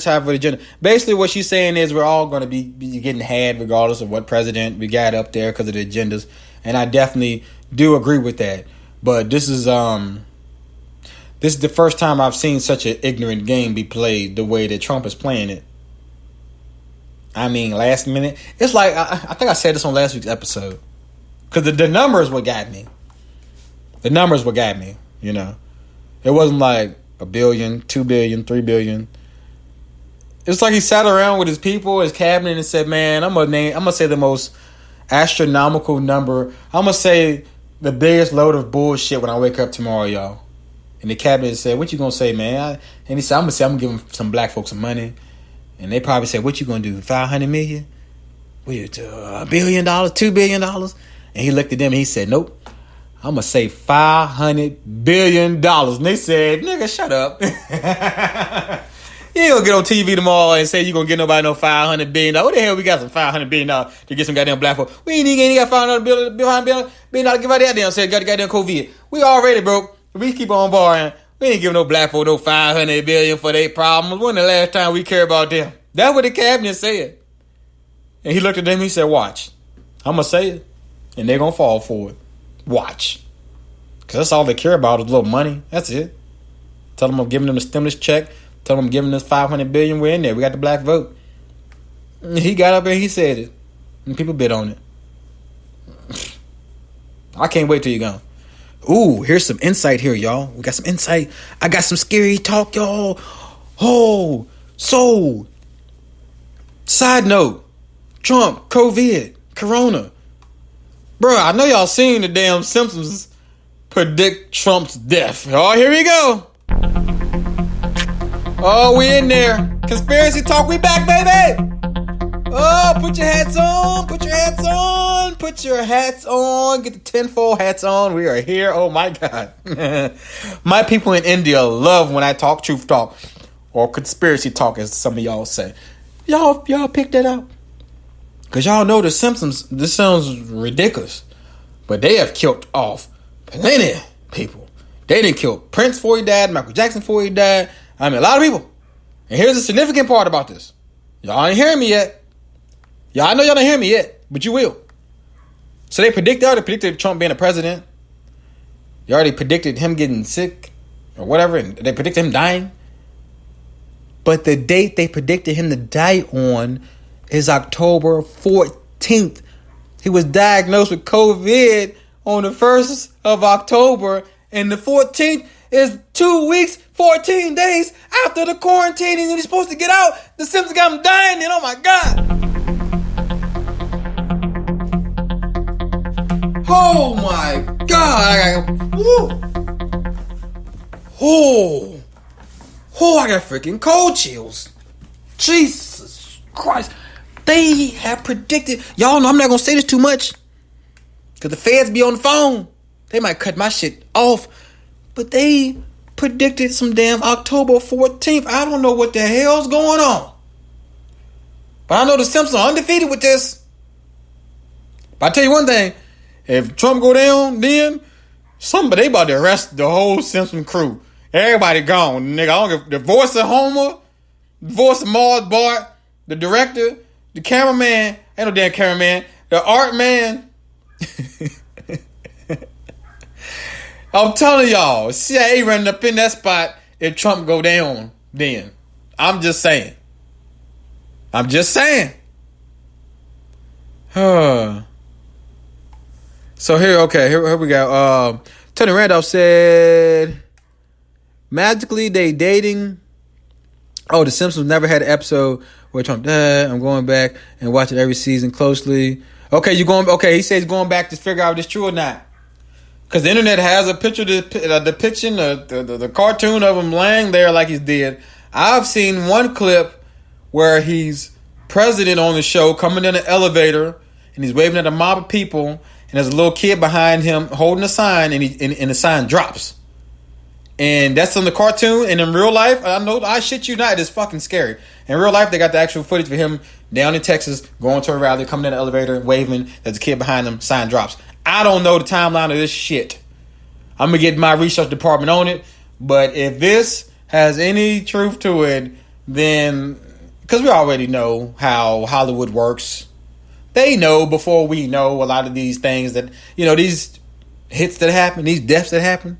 have an agenda. Basically, what she's saying is we're all going to be getting had regardless of what president we got up there because of the agendas, and I definitely do agree with that. But this is the first time I've seen such an ignorant game be played the way that Trump is playing it. I mean, last minute. It's like I think I said this on last week's episode because the numbers what got me. The numbers what got me. You know, it wasn't like $1 billion, $2 billion, $3 billion. It's like he sat around with his people, his cabinet, and said, "Man, I'm gonna say the most astronomical number. I'm gonna say the biggest load of bullshit when I wake up tomorrow, y'all." And the cabinet said, "What you gonna say, man?" And he said, I'm gonna give some black folks some money." And they probably said, "What you gonna do? $500 million? $1 billion? $2 billion?" And he looked at them and he said, "Nope. I'm gonna say $500 billion." And they said, "Nigga, shut up." You ain't gonna get on TV tomorrow and say you gonna get nobody no $500 billion. What the hell we got some $500 billion to get some goddamn black folk? We ain't got $500 billion to give out that damn said got the goddamn COVID. We already broke. We keep on borrowing. We ain't giving no black folk no $500 billion for their problems. When the last time we care about them? That's what the cabinet said. And he looked at them and he said, "Watch. I'm gonna say it. And they're gonna fall for it. Watch." Because that's all they care about is a little money. That's it. Tell them I'm giving them a stimulus check. Tell them I'm giving us $500 billion. We're in there. We got the black vote. And he got up and he said it. And people bid on it. I can't wait till you're gone. Ooh, here's some insight here, y'all. We got some insight. I got some scary talk, y'all. Oh, so. Side note. Trump, COVID, Corona. Bro, I know y'all seen the damn Simpsons predict Trump's death. Oh, here we go. Oh, we in there. Conspiracy talk, we back, baby. Oh, put your hats on. Put your hats on. Put your hats on. Get the tinfoil hats on. We are here. Oh, my God. My people in India love when I talk truth talk or conspiracy talk, as some of y'all say. Y'all pick that up. Because y'all know the Simpsons, this sounds ridiculous, but they have killed off plenty of people. They didn't kill Prince before he died, Michael Jackson before he died. I mean, a lot of people. And here's the significant part about this. Y'all ain't hearing me yet. I know y'all don't hear me yet, but you will. So they already predicted Trump being a president. They already predicted him getting sick or whatever, and they predicted him dying. But the date they predicted him to die on is October 14th. He was diagnosed with COVID on the 1st of October, and the 14th is 2 weeks, 14 days after the quarantine, and he's supposed to get out. The Simpsons got him dying, and oh my God. Oh my God. I got freaking cold chills. Jesus Christ. They have predicted. Y'all know I'm not going to say this too much because the feds be on the phone. They might cut my shit off. But they predicted some damn October 14th. I don't know what the hell's going on. But I know the Simpsons are undefeated with this. But I tell you one thing. If Trump go down, then they about to arrest the whole Simpson crew. Everybody gone, nigga. I don't give the voice of Homer, the voice of Marge Bart, the director, the cameraman, ain't no damn cameraman, the art man. I'm telling y'all, CIA running up in that spot if Trump go down, then. I'm just saying. So here we go. Tony Randolph said, magically they dating. Oh, The Simpsons never had an episode where Trump died. I'm going back and watching every season closely. Okay, he says he's going back to figure out if it's true or not. Because the internet has a picture, depiction, the cartoon of him laying there like he's dead. I've seen one clip where he's president on the show coming in an elevator and he's waving at a mob of people. And there's a little kid behind him holding a sign, and the sign drops. And that's on the cartoon. And in real life, I shit you not, it's fucking scary. In real life, they got the actual footage of him down in Texas, going to a rally, coming in the elevator, waving. There's a kid behind him, sign drops. I don't know the timeline of this shit. I'm going to get my research department on it. But if this has any truth to it, then, because we already know how Hollywood works, they know before we know a lot of these things that, these hits that happen, these deaths that happen.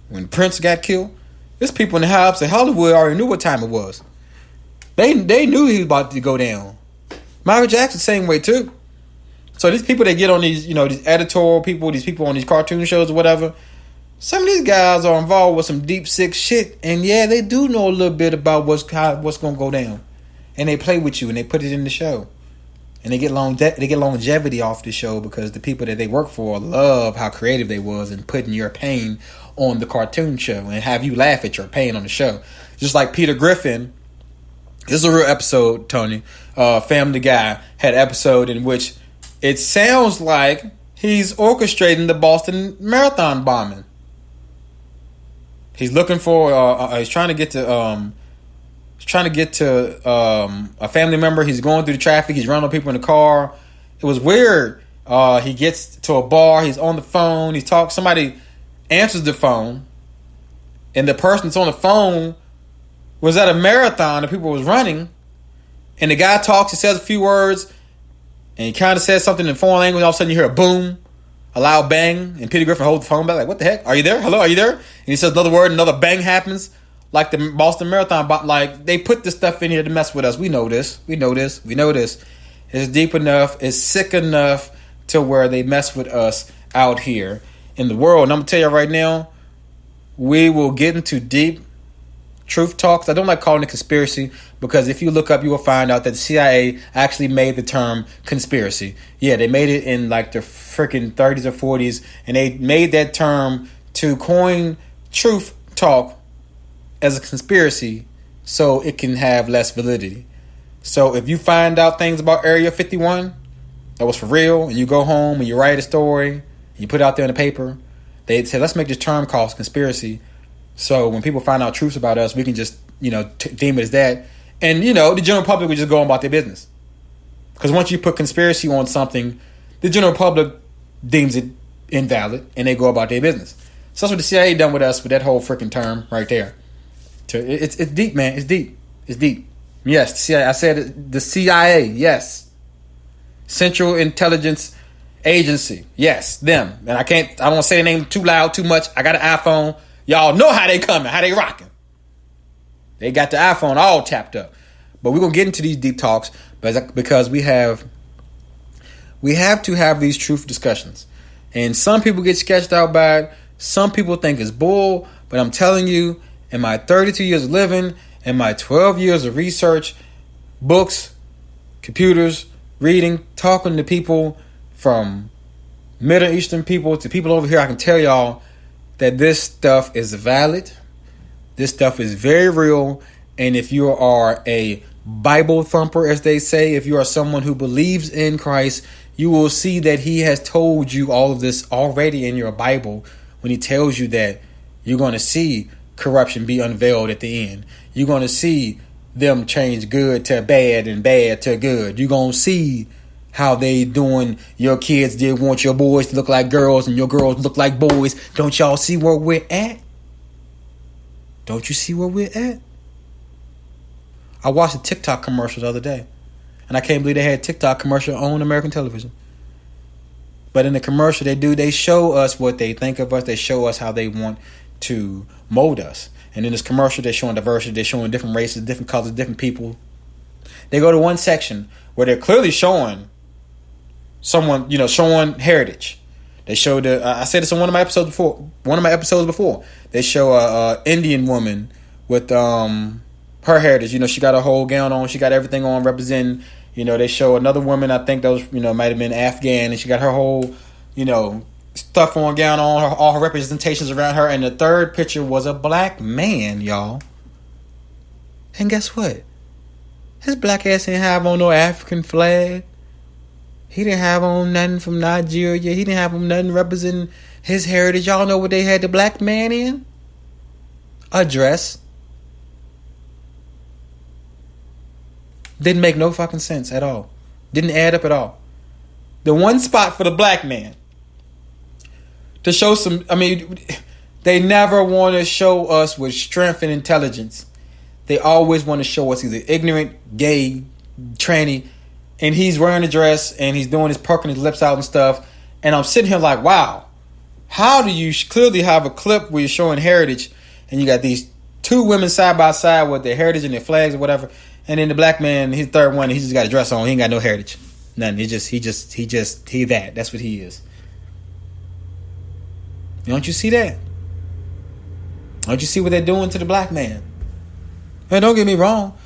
When Prince got killed, there's people in the house in Hollywood already knew what time it was. They knew he was about to go down. Michael Jackson, same way too. So these people that get on these, these editorial people, these people on these cartoon shows or whatever, some of these guys are involved with some deep, sick shit. And yeah, they do know a little bit about what's going to go down. And they play with you and they put it in the show. And they get longevity off the show because the people that they work for love how creative they was in putting your pain on the cartoon show and have you laugh at your pain on the show. Just like Peter Griffin, this is a real episode, Tony. Family Guy had an episode in which it sounds like he's orchestrating the Boston Marathon bombing. He's looking for. He's trying to get to. A family member. He's going through the traffic. He's running people in the car. It was weird. He gets to a bar. He's on the phone. He talks. Somebody answers the phone, and the person that's on the phone was at a marathon. The people was running, and the guy talks. He says a few words. And he kind of says something in foreign language. All of a sudden, you hear a boom, a loud bang, and Peter Griffin holds the phone back like, "What the heck? Are you there? Hello, are you there?" And he says another word, another bang happens, like the Boston Marathon. Like they put this stuff in here to mess with us. We know this. We know this. We know this. It's deep enough. It's sick enough to where they mess with us out here in the world. And I'm gonna tell you right now, we will get into deep truth talks. I don't like calling it conspiracy because if you look up, you will find out that the CIA actually made the term conspiracy. Yeah, they made it in like the freaking 30s or 40s, and they made that term to coin truth talk as a conspiracy so it can have less validity. So if you find out things about Area 51 that was for real, and you go home and you write a story, and you put it out there in the paper, they say, let's make this term called conspiracy. So when people find out truths about us, we can just, deem it as that. And, the general public would just go on about their business. Because once you put conspiracy on something, the general public deems it invalid and they go about their business. So that's what the CIA done with us with that whole freaking term right there. It's deep, man. It's deep. It's deep. Yes, the CIA. I said it, the CIA. Yes. Central Intelligence Agency. Yes, them. And I don't want to say the name too loud, too much. I got an iPhone. Y'all know how they coming, how they rocking. They got the iPhone all tapped up. But we're going to get into these deep talks because we have to have these truth discussions. And some people get sketched out by it. Some people think it's bull. But I'm telling you, in my 32 years of living, in my 12 years of research, books, computers, reading, talking to people from Middle Eastern people to people over here, I can tell y'all that this stuff is valid. This stuff is very real. And if you are a Bible thumper, as they say, if you are someone who believes in Christ, you will see that he has told you all of this already in your Bible when he tells you that you're going to see corruption be unveiled at the end. You're going to see them change good to bad and bad to good. You're going to see how they doing. Your kids did want your boys to look like girls and your girls look like boys. Don't y'all see where we're at? Don't you see where we're at? I watched a TikTok commercial the other day, and I can't believe they had a TikTok commercial on American television. But in the commercial they show us what they think of us. They show us how they want to mold us. And in this commercial, they're showing diversity. They're showing different races, different colors, different people. They go to one section where they're clearly showing someone, showing heritage. They show I said this in one of my episodes before. They show a Indian woman with her heritage. She got a whole gown on. She got everything on representing. They show another woman. I think those might have been Afghan, and she got her whole stuff on, gown on, all her representations around her. And the third picture was a black man, y'all. And guess what? His black ass didn't have on no African flag. He didn't have on nothing from Nigeria. He didn't have on nothing representing his heritage. Y'all know what they had the black man in? A dress. Didn't make no fucking sense at all. Didn't add up at all. The one spot for the black man to show they never want to show us with strength and intelligence They always want to show us either ignorant, gay, tranny, and he's wearing a dress and he's doing his perking his lips out and stuff. And I'm sitting here like, wow, how do you clearly have a clip where you're showing heritage and you got these two women side by side with their heritage and their flags or whatever, and then the black man, he's the third one, he just got a dress on, he ain't got no heritage, nothing. He that. That's what he is. Don't you see that? Don't you see what they're doing to the black man? And don't get me wrong,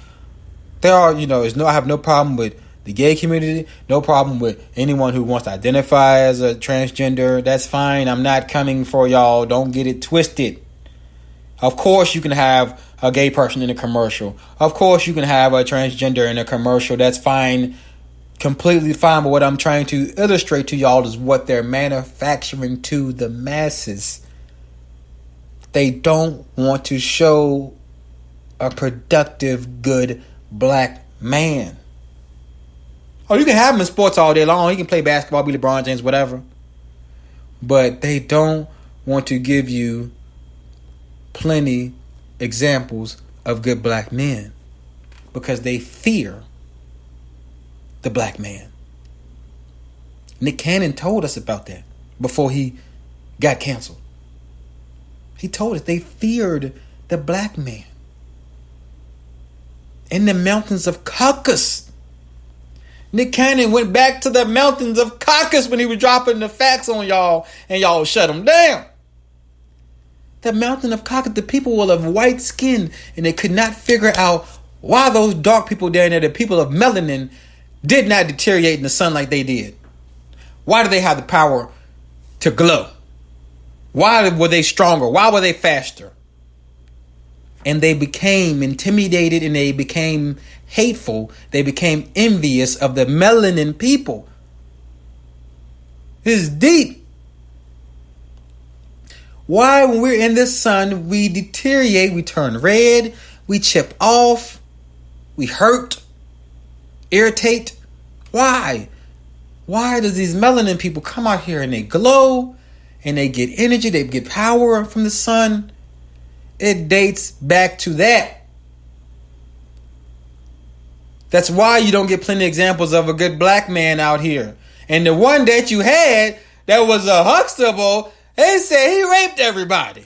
there are, I have no problem with the gay community, no problem with anyone who wants to identify as a transgender. That's fine. I'm not coming for y'all. Don't get it twisted. Of course you can have a gay person in a commercial. Of course you can have a transgender in a commercial. That's fine. Completely fine. But what I'm trying to illustrate to y'all is what they're manufacturing to the masses. They don't want to show a productive, good black man. Oh, you can have him in sports all day long. He can play basketball, be LeBron James, whatever. But they don't want to give you plenty examples of good black men because they fear the black man. Nick Cannon told us about that before he got canceled. He told us they feared the black man. In the mountains of Caucasus. Nick Cannon went back to the mountains of Caucasus when he was dropping the facts on y'all, and y'all shut him down. The mountain of Caucasus, the people were of white skin, and they could not figure out why those dark people down there, the people of melanin, did not deteriorate in the sun like they did. Why do they have the power to glow? Why were they stronger? Why were they faster? And they became intimidated and they became hateful. They became envious of the melanin people. This is deep. Why, when we're in the sun, we deteriorate, we turn red, we chip off, we hurt, irritate? Why? Why does these melanin people come out here and they glow and they get energy, they get power from the sun? It dates back to that. That's why you don't get plenty of examples of a good black man out here. And the one that you had that was a Huxtable, they said he raped everybody.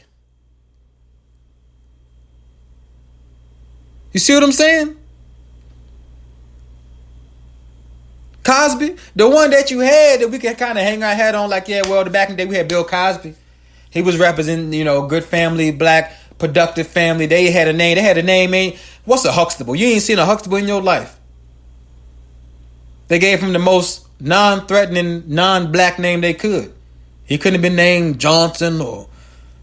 You see what I'm saying? Cosby, the one that you had that we can kind of hang our hat on like, yeah, well, back in the day we had Bill Cosby. He was representing, good family, black, productive family. They had a name. What's a Huxtable? You ain't seen a Huxtable in your life. They gave him the most non-threatening, non-black name they could. He couldn't have been named Johnson or,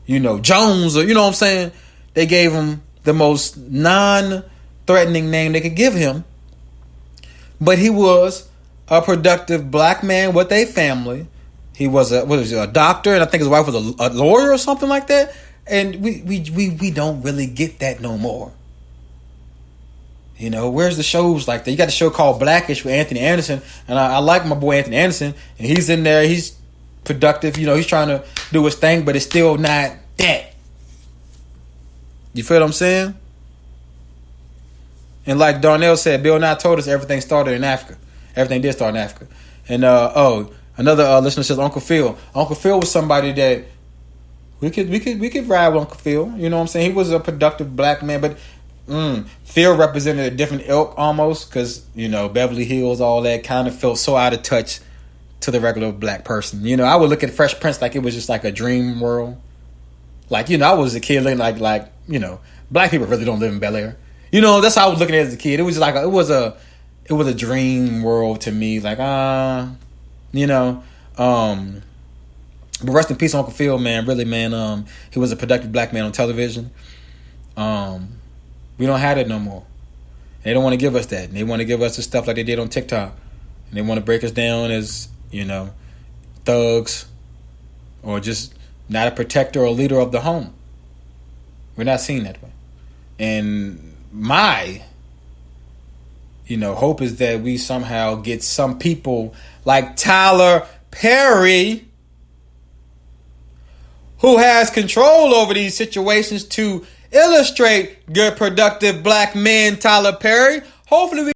Jones or, you know what I'm saying? They gave him the most non-threatening name they could give him. But he was a productive black man with a family. He was a doctor, and I think his wife was a lawyer or something like that. And we don't really get that no more. Where's the shows like that? You got a show called Blackish with Anthony Anderson, and I like my boy Anthony Anderson, and he's in there. He's productive. He's trying to do his thing, but it's still not that. You feel what I'm saying? And like Darnell said, Bill Nye told us everything started in Africa. Everything did start in Africa. And another listener says Uncle Phil. Uncle Phil was somebody that we could ride with Uncle Phil. You know what I'm saying? He was a productive black man, but Phil represented a different ilk almost because, Beverly Hills, all that kind of felt so out of touch to the regular black person. I would look at Fresh Prince like it was just like a dream world. Like, I was a kid looking like black people really don't live in Bel Air. That's how I was looking at it as a kid. It was like it was a dream world to me. Like, but rest in peace, Uncle Phil, man. Really, man. He was a productive black man on television. We don't have it no more. They don't want to give us that. They want to give us the stuff like they did on TikTok. And they want to break us down as, thugs or just not a protector or leader of the home. We're not seen that way. And my, hope is that we somehow get some people like Tyler Perry who has control over these situations to illustrate good, productive black men, Tyler Perry. Hopefully we